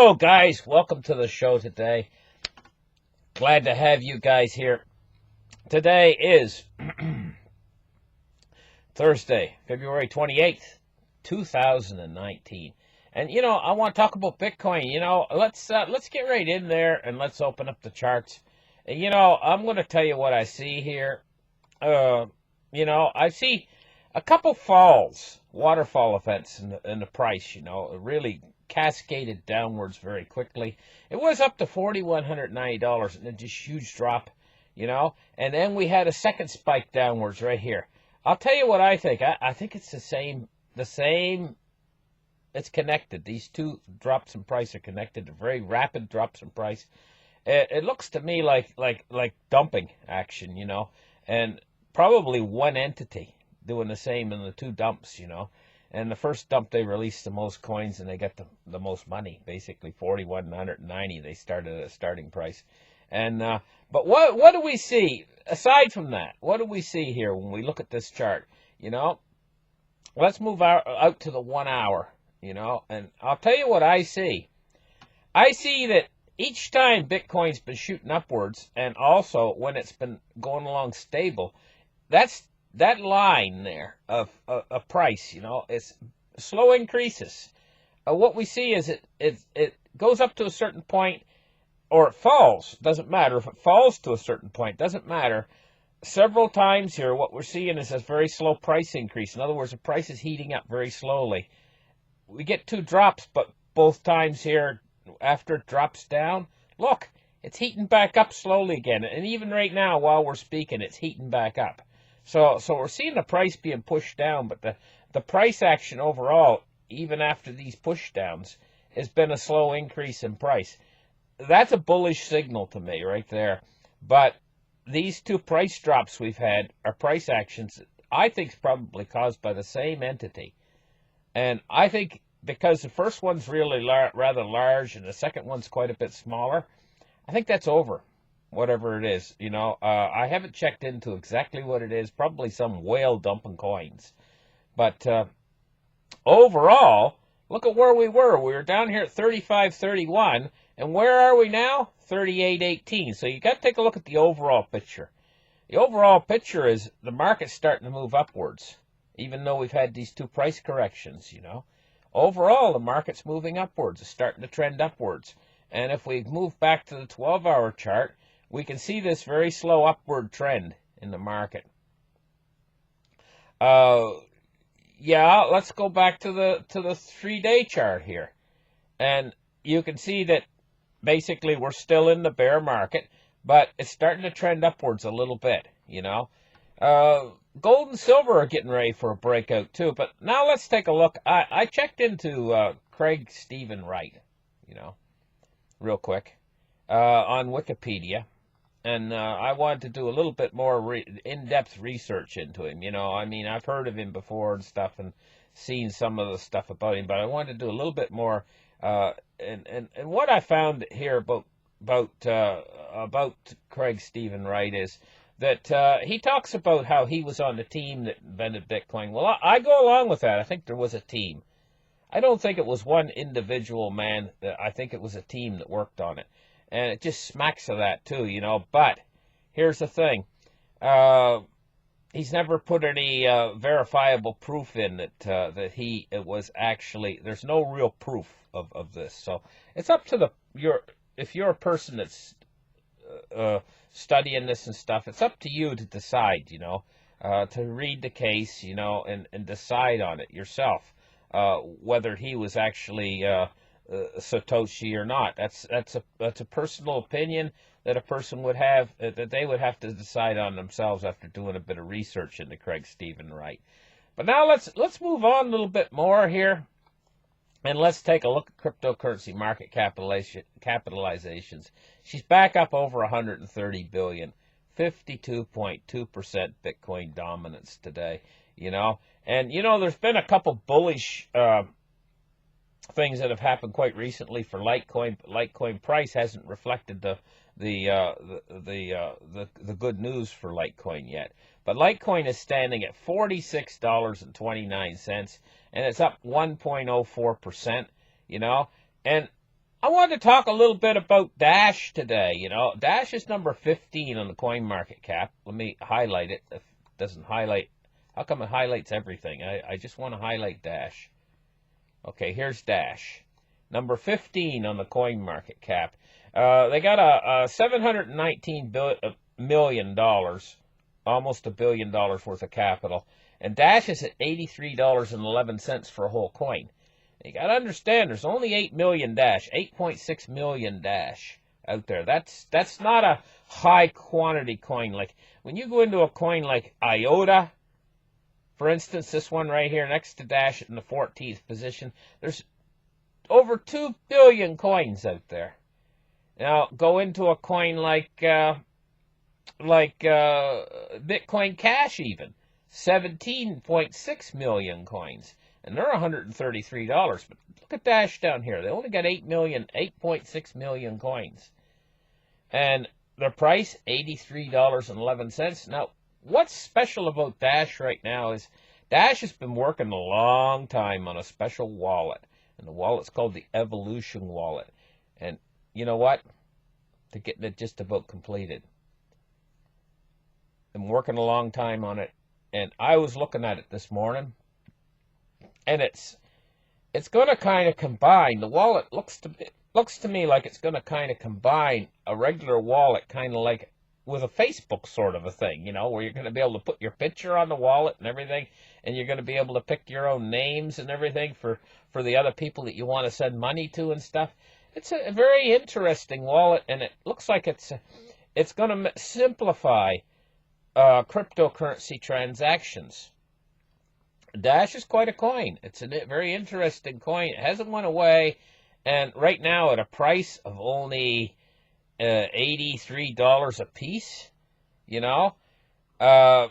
Hello, guys. Welcome to the show today. Glad to have you guys here. Today is Thursday, February 28th, 2019. And, I want to talk about Bitcoin. Let's get right in there and let's open up the charts. And, I'm going to tell you what I see here. I see a couple waterfall events in the price, it really cascaded downwards very quickly. It was up to $4,190 and a just huge drop, and then we had a second spike downwards right here. I'll tell you what I think. I think it's the same, it's connected. These two drops in price are connected, very rapid drops in price. It looks to me like dumping action, and probably one entity doing the same in the two dumps, And the first dump, they released the most coins and they got the most money, basically 4,190. They started at a starting price. And but what do we see aside from that? What do we see here when we look at this chart? Let's move out to the 1 hour, and I'll tell you what I see. I see that each time Bitcoin's been shooting upwards, and also when it's been going along stable, that line there of a price, it's slow increases. What we see is it goes up to a certain point, or it falls. Doesn't matter if it falls to a certain point. Doesn't matter. Several times here, what we're seeing is a very slow price increase. In other words, the price is heating up very slowly. We get two drops, but both times here, after it drops down, look, it's heating back up slowly again. And even right now, while we're speaking, it's heating back up. So we're seeing the price being pushed down, but the price action overall, even after these push downs, has been a slow increase in price. That's a bullish signal to me right there. But these two price drops we've had are price actions I think is probably caused by the same entity. And I think because the first one's really rather large and the second one's quite a bit smaller, I think that's over. Whatever it is, I haven't checked into exactly what it is. Probably some whale dumping coins. But overall, look at where we were. We were down here at 35.31, and where are we now? 38.18. So you got to take a look at the overall picture. The overall picture is the market's starting to move upwards, even though we've had these two price corrections. Overall, the market's moving upwards. It's starting to trend upwards. And if we move back to the 12-hour chart, we can see this very slow upward trend in the market. Let's go back to the 3-day chart here. And you can see that basically we're still in the bear market, but it's starting to trend upwards a little bit, Gold and silver are getting ready for a breakout too. But now let's take a look. I checked into Craig Stephen Wright, real quick, on Wikipedia. And I wanted to do a little bit more in-depth research into him. I've heard of him before and stuff and seen some of the stuff about him, but I wanted to do a little bit more. And what I found here about Craig Stephen Wright is that he talks about how he was on the team that invented Bitcoin. Well, I go along with that. I think there was a team. I don't think it was one individual man. I think it was a team that worked on it. And it just smacks of that too, But here's the thing. He's never put any verifiable proof in that it was actually, there's no real proof of this. So it's up to if you're a person that's studying this and stuff, it's up to you to decide, to read the case, and decide on it yourself, whether he was actually Satoshi or not. That's a personal opinion that a person would have, that they would have to decide on themselves after doing a bit of research into Craig Stephen Wright. But now let's move on a little bit more here, and let's take a look at cryptocurrency market capitalizations. She's back up over 130 billion, 52.2% Bitcoin dominance today. And there's been a couple bullish things that have happened quite recently for Litecoin. Litecoin price hasn't reflected the good news for Litecoin yet. But Litecoin is standing at $46.29, and it's up 1.04%, And I wanted to talk a little bit about Dash today. You know, Dash is number 15 on the coin market cap. Let me highlight it. If it doesn't highlight, how come it highlights everything? I just want to highlight Dash. Okay, here's Dash. Number 15 on the coin market cap. They got a $719 million, almost $1 billion worth of capital. And Dash is at $83.11 for a whole coin. You got to understand, there's only 8 million Dash, 8.6 million Dash out there. That's not a high quantity coin. Like when you go into a coin like IOTA, for instance, this one right here next to Dash in the 14th position, there's over 2 billion coins out there. Now go into a coin like Bitcoin Cash, even 17.6 million coins. And they're $133. But look at Dash down here. They only got 8.6 million coins. And their price, $83.11. Now, what's special about Dash right now is Dash has been working a long time on a special wallet. And the wallet's called the Evolution Wallet. And you know what? They're getting it just about completed. I'm working a long time on it. And I was looking at it this morning. And it's going to kind of combine. The wallet looks to me like it's going to kind of combine a regular wallet, kind of like with a Facebook sort of a thing, you know, where you're going to be able to put your picture on the wallet and everything, and you're going to be able to pick your own names and everything for the other people that you want to send money to and stuff. It's a very interesting wallet, and it looks like it's going to simplify cryptocurrency transactions. Dash is quite a coin. It's a very interesting coin. It hasn't went away, and right now at a price of only $83 a piece, you know, I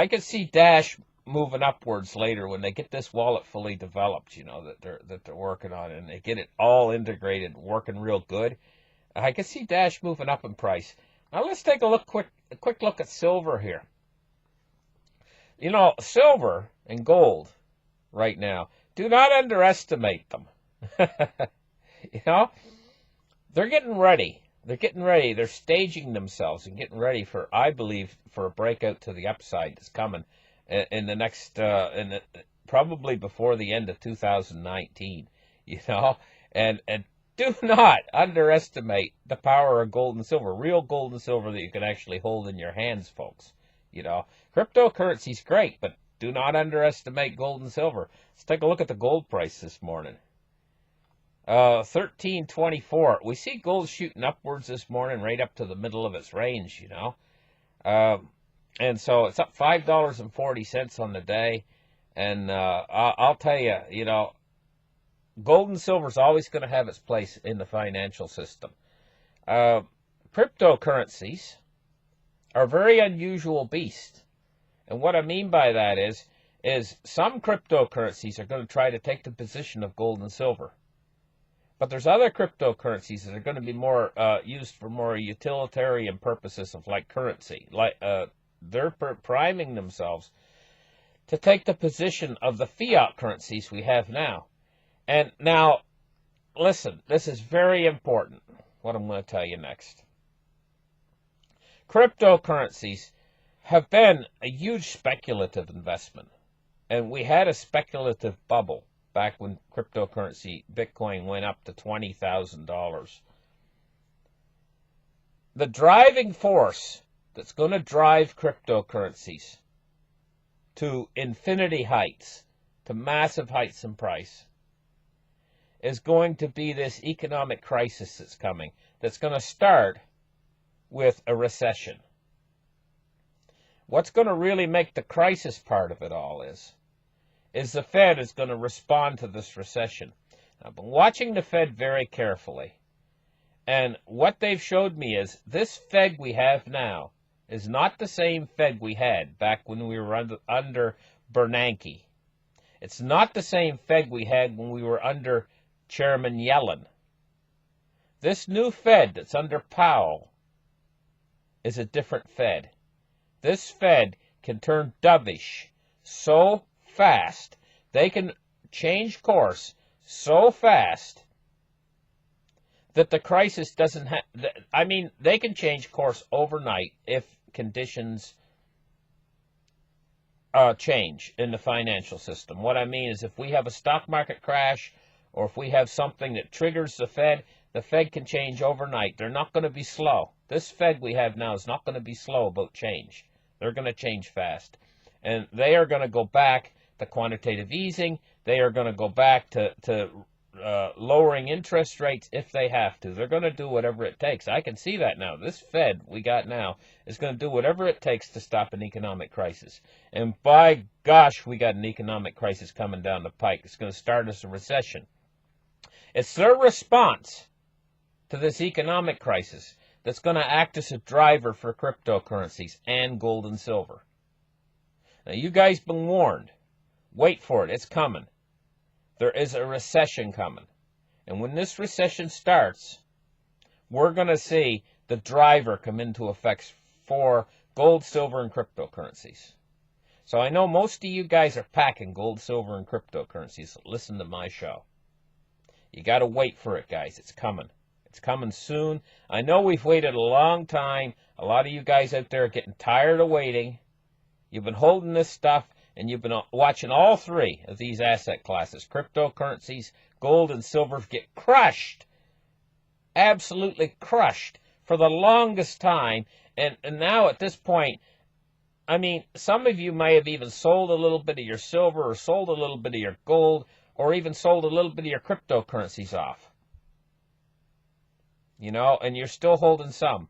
could see Dash moving upwards later when they get this wallet fully developed, you know, that they're working on, and they get it all integrated, working real good. I could see Dash moving up in price. Now let's take a quick look at silver here. You know, silver and gold right now, do not underestimate them. You know, they're getting ready. They're staging themselves and getting ready for, I believe, for a breakout to the upside that's coming in the next, probably before the end of 2019. You know, and do not underestimate the power of gold and silver, real gold and silver that you can actually hold in your hands, folks. You know, cryptocurrency's great, but do not underestimate gold and silver. Let's take a look at the gold price this morning. 1324. We see gold shooting upwards this morning, right up to the middle of its range, you know. And so it's up $5.40 on the day. And I'll tell you, you know, gold and silver is always going to have its place in the financial system. Cryptocurrencies are a very unusual beast. And what I mean by that is some cryptocurrencies are going to try to take the position of gold and silver. But there's other cryptocurrencies that are going to be more used for more utilitarian purposes of like currency. Like they're priming themselves to take the position of the fiat currencies we have now. And now, listen, this is very important, what I'm going to tell you next. Cryptocurrencies have been a huge speculative investment. And we had a speculative bubble back when cryptocurrency, Bitcoin, went up to $20,000. The driving force that's going to drive cryptocurrencies to infinity heights, to massive heights in price, is going to be this economic crisis that's coming, that's going to start with a recession. What's going to really make the crisis part of it all is the Fed is going to respond to this recession. I've been watching the Fed very carefully, and what they've showed me is this Fed we have now is not the same Fed we had back when we were under Bernanke. It's not the same Fed we had when we were under Chairman Yellen. This new Fed that's under Powell is a different Fed. This Fed can turn dovish so fast. They can change course so fast that the crisis doesn't have, I mean, they can change course overnight if conditions change in the financial system. What I mean is if we have a stock market crash or if we have something that triggers the Fed can change overnight. They're not going to be slow. This Fed we have now is not going to be slow about change. They're going to change fast. And they are going to go back to quantitative easing. They are going to go back to lowering interest rates if they have to. They're going to do whatever it takes. I can see that now. This Fed we got now is going to do whatever it takes to stop an economic crisis. And by gosh, we got an economic crisis coming down the pike. It's going to start as a recession. It's their response to this economic crisis that's going to act as a driver for cryptocurrencies and gold and silver. Now, you guys been warned. Wait for it. It's coming. There is a recession coming. And when this recession starts, we're going to see the driver come into effect for gold, silver, and cryptocurrencies. So I know most of you guys are packing gold, silver, and cryptocurrencies. So listen to my show. You got to wait for it, guys. It's coming. It's coming soon. I know we've waited a long time. A lot of you guys out there are getting tired of waiting. You've been holding this stuff, and you've been watching all three of these asset classes, cryptocurrencies, gold, and silver, get crushed, absolutely crushed for the longest time. And now at this point, I mean, some of you may have even sold a little bit of your silver or sold a little bit of your gold or even sold a little bit of your cryptocurrencies off. You know, and you're still holding some.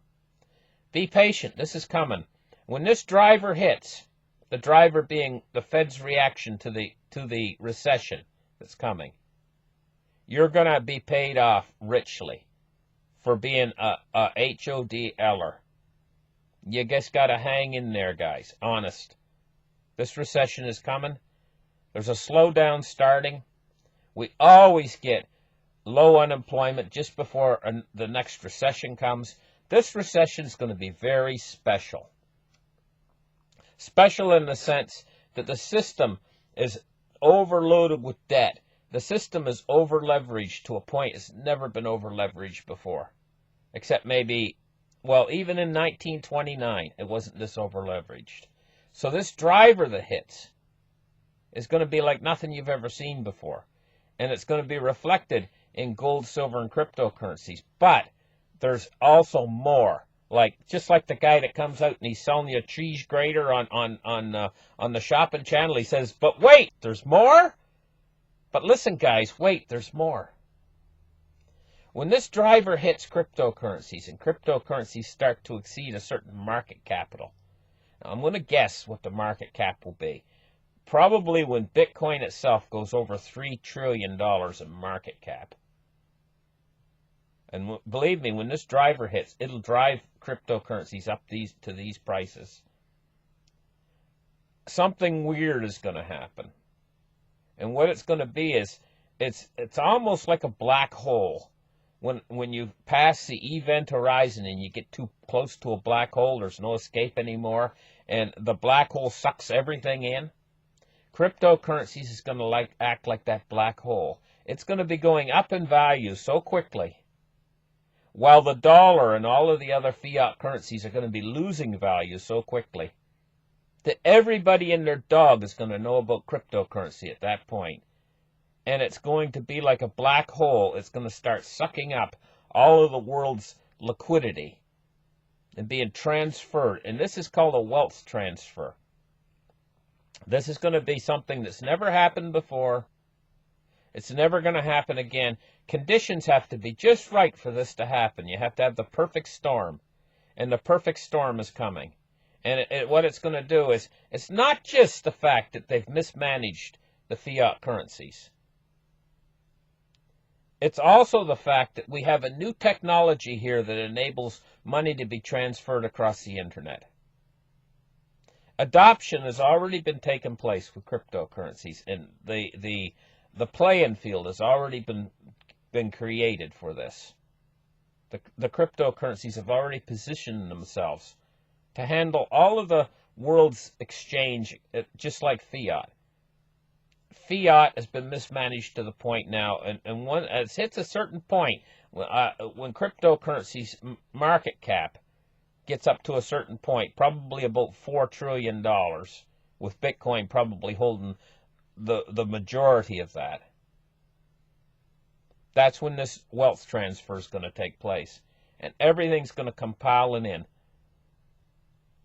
Be patient. This is coming. When this driver hits, the driver being the Fed's reaction to the recession that's coming, you're going to be paid off richly for being a HODLer. You just got to hang in there, guys. Honest. This recession is coming. There's a slowdown starting. We always get low unemployment just before the next recession comes. This recession is going to be very special. Special in the sense that the system is overloaded with debt. The system is over-leveraged to a point it's never been over-leveraged before. Except maybe, well, even in 1929, it wasn't this over-leveraged. So this driver that hits is going to be like nothing you've ever seen before. And it's going to be reflected in gold, silver, and cryptocurrencies. But there's also more. Like, just like the guy that comes out and he's selling you a cheese grater on the shopping channel. He says, but wait, there's more? But listen, guys, wait, there's more. When this driver hits cryptocurrencies and cryptocurrencies start to exceed a certain market capital, now I'm going to guess what the market cap will be. Probably when Bitcoin itself goes over $3 trillion in market cap. And believe me, when this driver hits, it'll drive cryptocurrencies up to these prices. Something weird is going to happen. And what it's going to be is, it's almost like a black hole. When you pass the event horizon and you get too close to a black hole, there's no escape anymore, and the black hole sucks everything in. Cryptocurrencies is going to act like that black hole. It's going to be going up in value so quickly, while the dollar and all of the other fiat currencies are going to be losing value so quickly, that everybody and their dog is going to know about cryptocurrency at that point. And it's going to be like a black hole. It's going to start sucking up all of the world's liquidity and being transferred. And this is called a wealth transfer. This is going to be something that's never happened before. It's never going to happen again. Conditions have to be just right for this to happen. You have to have the perfect storm. And the perfect storm is coming. And what it's going to do is, it's not just the fact that they've mismanaged the fiat currencies. It's also the fact that we have a new technology here that enables money to be transferred across the internet. Adoption has already been taking place with cryptocurrencies, and the playing field has already been created for this. The cryptocurrencies have already positioned themselves to handle all of the world's exchange just like fiat. fiat has been mismanaged to the point now, and when it hits a certain point, when cryptocurrency's market cap gets up to a certain point, probably about $4 trillion, with Bitcoin probably holding the majority of that. That's when this wealth transfer is going to take place. And everything's going to come piling in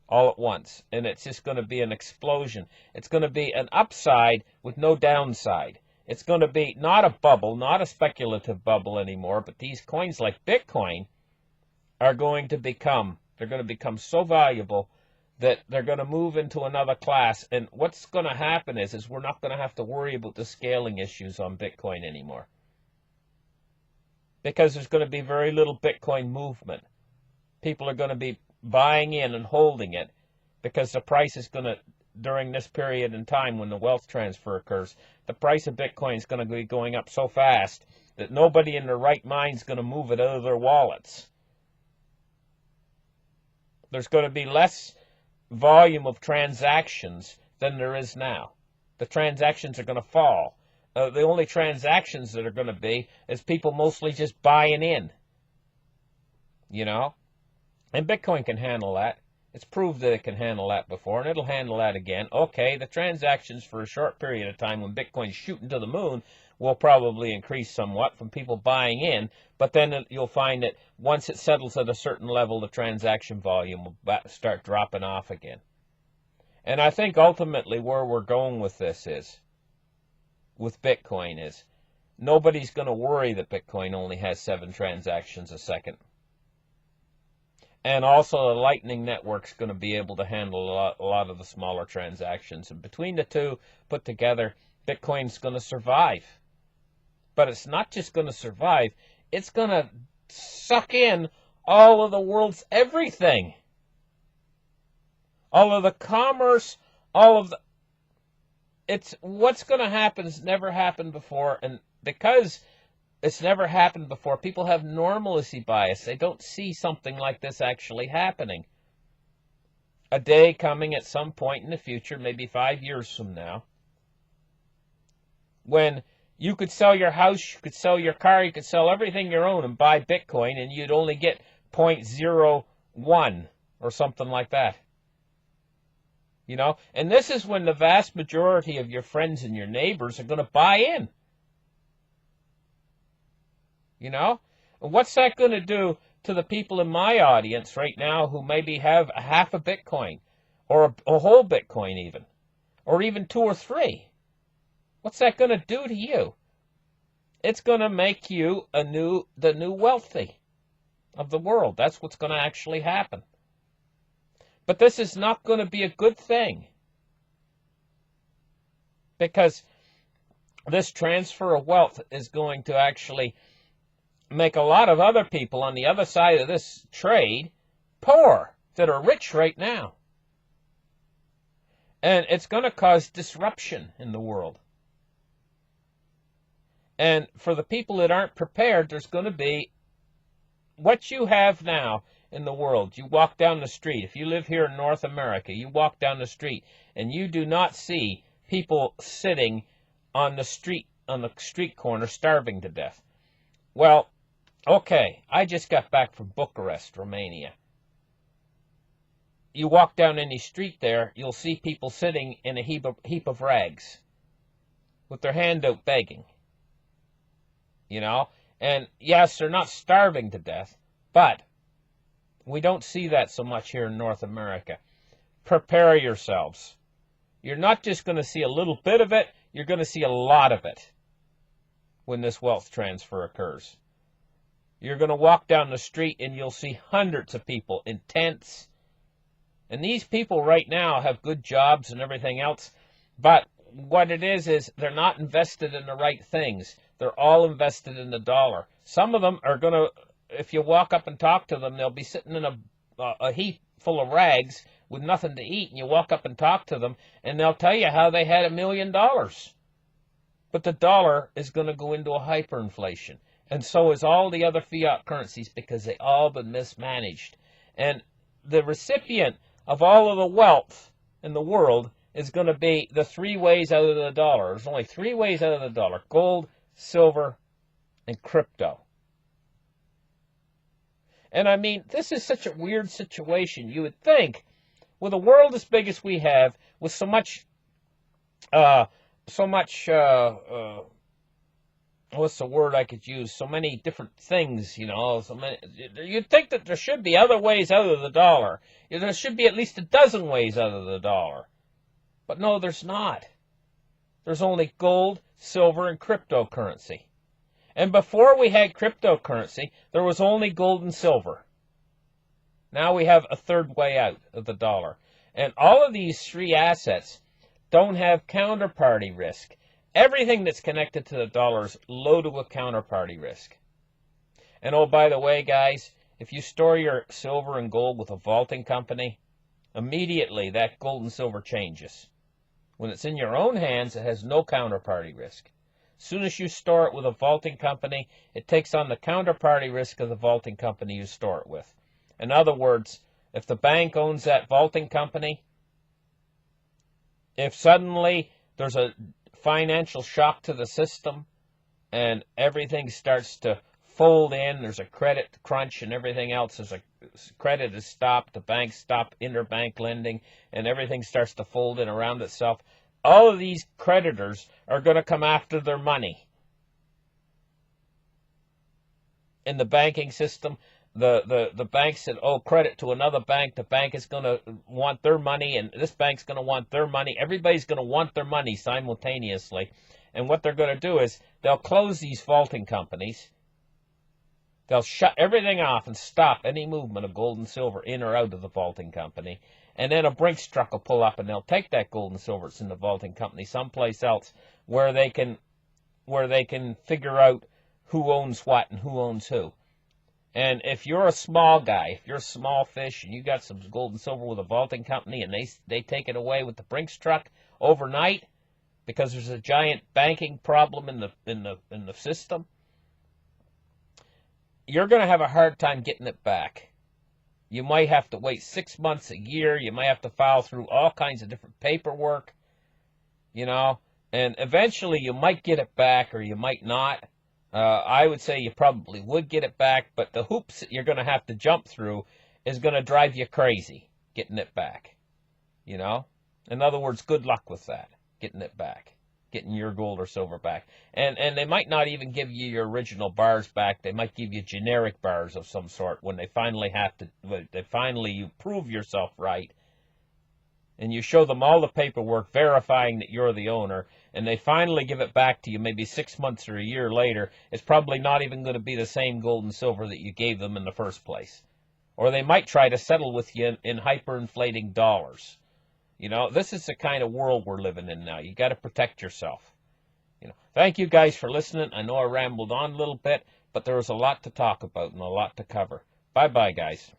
all at once. And it's just going to be an explosion. It's going to be an upside with no downside. It's going to be not a bubble, not a speculative bubble anymore, but these coins like Bitcoin are going to become, they're going to become so valuable that they're going to move into another class. And what's going to happen is we're not going to have to worry about the scaling issues on Bitcoin anymore, because there's going to be very little Bitcoin movement. People are going to be buying in and holding it because the price is going to, during this period in time when the wealth transfer occurs, the price of Bitcoin is going to be going up so fast that nobody in their right mind is going to move it out of their wallets. There's going to be less volume of transactions than there is now. The transactions are going to fall. The only transactions that are going to be is people mostly just buying in, you know? And Bitcoin can handle that. It's proved that it can handle that before, and it'll handle that again. Okay, the transactions for a short period of time when Bitcoin's shooting to the moon will probably increase somewhat from people buying in, but then you'll find that once it settles at a certain level, the transaction volume will start dropping off again. And I think ultimately where we're going with this is, with Bitcoin, is nobody's going to worry that Bitcoin only has 7 transactions a second. And also the Lightning Network's going to be able to handle a lot of the smaller transactions. And between the two put together, Bitcoin's going to survive. But it's not just going to survive, it's going to suck in all of the world's everything. All of the commerce, all of the... It's what's going to happen has never happened before, and because it's never happened before, people have normalcy bias. They don't see something like this actually happening. A day coming at some point in the future, maybe 5 years from now, when you could sell your house, you could sell your car, you could sell everything you own and buy Bitcoin, and you'd only get 0.01 or something like that. You know, and this is when the vast majority of your friends and your neighbors are going to buy in. You know, and what's that going to do to the people in my audience right now who maybe have a half a Bitcoin or a whole Bitcoin even, or even 2 or 3? What's that going to do to you? It's going to make you the new wealthy of the world. That's what's going to actually happen. But this is not going to be a good thing, because this transfer of wealth is going to actually make a lot of other people on the other side of this trade poor that are rich right now. And it's going to cause disruption in the world. And for the people that aren't prepared, there's going to be what you have now in the world. You walk down the street. If you live here in North America, you walk down the street and you do not see people sitting on the street corner starving to death. Well, okay, I just got back from Bucharest, Romania. You walk down any street there, you'll see people sitting in a heap of rags with their hand out begging. You know, and yes, they're not starving to death, but we don't see that so much here in North America. Prepare yourselves. You're not just going to see a little bit of it, you're going to see a lot of it when this wealth transfer occurs. You're going to walk down the street and you'll see hundreds of people in tents. And these people right now have good jobs and everything else, but what it is they're not invested in the right things. They're all invested in the dollar. Some of them are going to, if you walk up and talk to them, they'll be sitting in a heap full of rags with nothing to eat, and you walk up and talk to them, and they'll tell you how they had $1 million. But the dollar is going to go into a hyperinflation, and so is all the other fiat currencies, because they all been mismanaged. And the recipient of all of the wealth in the world is going to be the three ways out of the dollar. There's only three ways out of the dollar: gold, silver, and crypto. And I mean, this is such a weird situation. You would think, with a world as big as we have, with so much, what's the word I could use? So many different things, you know. You'd think that there should be other ways out of the dollar. There should be at least a dozen ways out of the dollar. But no, there's not. There's only gold, silver, and cryptocurrency. And before we had cryptocurrency, there was only gold and silver. Now we have a third way out of the dollar. And all of these three assets don't have counterparty risk. Everything that's connected to the dollar is low to a counterparty risk. And oh, by the way, guys, if you store your silver and gold with a vaulting company, immediately that gold and silver changes. When it's in your own hands, it has no counterparty risk. As soon as you store it with a vaulting company, it takes on the counterparty risk of the vaulting company you store it with. In other words, if the bank owns that vaulting company, if suddenly there's a financial shock to the system and everything starts to fold in, there's a credit crunch and everything else, credit is stopped, the banks stop interbank lending, and everything starts to fold in around itself, all of these creditors are going to come after their money. In the banking system, the bank said, oh, credit to another bank, the bank is going to want their money, and this bank's going to want their money. Everybody's going to want their money simultaneously. And what they're going to do is they'll close these vaulting companies. They'll shut everything off and stop any movement of gold and silver in or out of the vaulting company. And then a Brinks truck will pull up and they'll take that gold and silver that's in the vaulting company someplace else where they can figure out who owns what and who owns who. And if you're a small guy, if you're a small fish and you got some gold and silver with a vaulting company and they take it away with the Brinks truck overnight because there's a giant banking problem in the system, you're going to have a hard time getting it back. You might have to wait 6 months, a year. You might have to file through all kinds of different paperwork, you know, and eventually you might get it back or you might not. I would say you probably would get it back, but the hoops that you're going to have to jump through is going to drive you crazy getting it back, you know. In other words, good luck with that, getting it back, getting your gold or silver back. And they might not even give you your original bars back. They might give you generic bars of some sort when they finally you prove yourself right. And you show them all the paperwork verifying that you're the owner, and they finally give it back to you maybe 6 months or a year later. It's probably not even going to be the same gold and silver that you gave them in the first place. Or they might try to settle with you in hyperinflating dollars. You know, this is the kind of world we're living in now. You got to protect yourself. You know, thank you guys for listening. I know I rambled on a little bit, but there was a lot to talk about and a lot to cover. Bye-bye, guys.